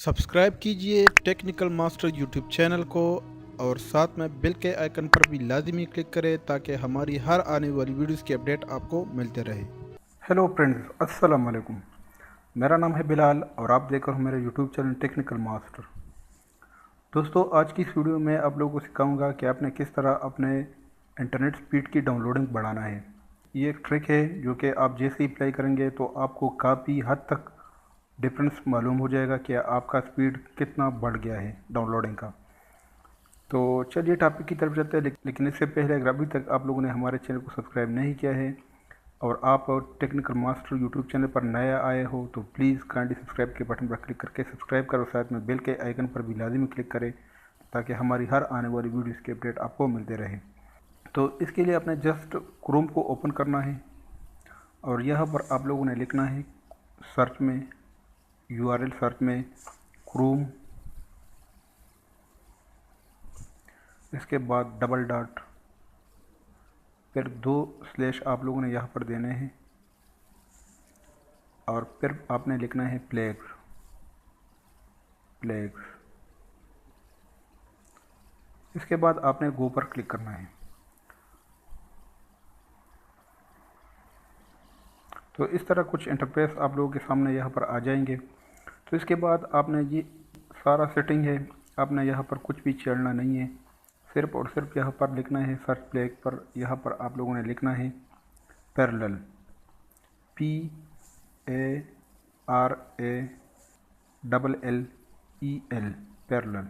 Subscribe कीजिए technical master YouTube channel को और साथ में बेल के आइकन पर भी लाजमी क्लिक करें ताकि हमारी हर आने वाली वीडियोस की अपडेट आपको मिलते रहे। हेलो फ्रेंड्स, अस्सलाम वालेकुम। मेरा नाम है बिलाल और आप देख रहे हो मेरे यूट्यूब चैनल टेक्निकल मास्टर। दोस्तों, आज की इस वीडियो में आप लोगों को सिखाऊंगा कि आपने किस तरह अपने इंटरनेट स्पीड की डाउनलोडिंग बढ़ाना है। ये एक ट्रिक है जो कि आप जैसे ही अप्लाई करेंगे तो आपको काफ़ी हद तक डिफरेंस मालूम हो जाएगा कि आपका स्पीड कितना बढ़ गया है डाउनलोडिंग का। तो चलिए टॉपिक की तरफ चलते हैं, लेकिन इससे पहले अगर अभी तक आप लोगों ने हमारे चैनल को सब्सक्राइब नहीं किया है और आप टेक्निकल मास्टर यूट्यूब चैनल पर नया आए हो तो प्लीज़ काइंडली सब्सक्राइब के बटन पर क्लिक करके सब्सक्राइब करो, साथ में बेल के आइकन पर भी लाजमी क्लिक करें ताकि हमारी हर आने वाली वीडियोस की अपडेट आपको मिलते रहे। तो इसके लिए आपने जस्ट क्रोम को ओपन करना है और यहाँ पर आप लोगों ने लिखना है सर्च में, यूआरएल सर्च में क्रोम, इसके बाद डबल डॉट, फिर 2 स्लैश आप लोगों ने यहाँ पर देने हैं और फिर आपने लिखना है प्लेग्स। इसके बाद आपने गो पर क्लिक करना है। तो इस तरह कुछ इंटरफेस आप लोगों के सामने यहाँ पर आ जाएंगे। तो इसके बाद आपने ये सारा सेटिंग है, आपने यहाँ पर कुछ भी छेड़ना नहीं है, सिर्फ और सिर्फ यहाँ पर लिखना है सर्च प्लेग पर, यहाँ पर आप लोगों ने लिखना है पैरेलल, PARALLEL, पैरेलल।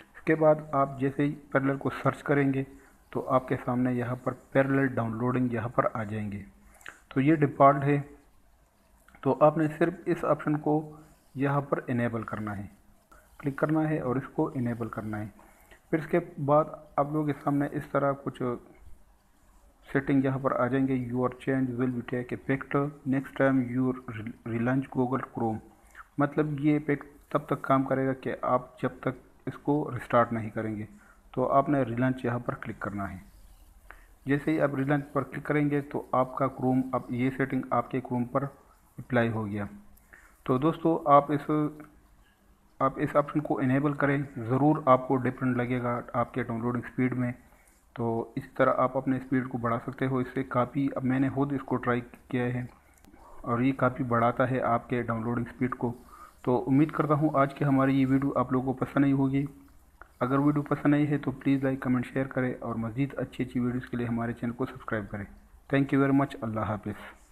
इसके बाद आप जैसे ही पैरेलल को सर्च करेंगे तो आपके सामने यहाँ पर पैरेलल डाउनलोडिंग यहाँ पर आ जाएंगे। तो ये डिफ़ॉल्ट है, तो आपने सिर्फ इस ऑप्शन को यहाँ पर इनेबल करना है, क्लिक करना है और इसको इनेबल करना है। फिर इसके बाद आप लोगों के सामने इस तरह कुछ सेटिंग यहाँ पर आ जाएंगे। Your change will be take effect next time you relaunch Google Chrome. मतलब ये इफेक्ट तब तक काम करेगा कि आप जब तक इसको रिस्टार्ट नहीं करेंगे। तो आपने रिलॉन्च यहाँ पर क्लिक करना है। जैसे ही आप रिलॉन्च पर क्लिक करेंगे तो आपका क्रोम, अब ये सेटिंग आपके क्रोम पर अप्लाई हो गया। तो दोस्तों, आप इस ऑप्शन को इनेबल करें, ज़रूर आपको डिफरेंट लगेगा आपके डाउनलोडिंग स्पीड में। तो इस तरह आप अपने स्पीड को बढ़ा सकते हो। इससे काफ़ी, अब मैंने खुद इसको ट्राई किया है और ये काफ़ी बढ़ाता है आपके डाउनलोडिंग स्पीड को। तो उम्मीद करता हूँ आज की हमारी ये वीडियो आप लोगों को पसंद आई होगी। अगर वीडियो पसंद आई है तो प्लीज़ लाइक, कमेंट, शेयर करें और मज़ीद अच्छी अच्छी वीडियोज़ के लिए हमारे चैनल को सब्सक्राइब करें। Thank you very much. अल्लाह हाफिज़।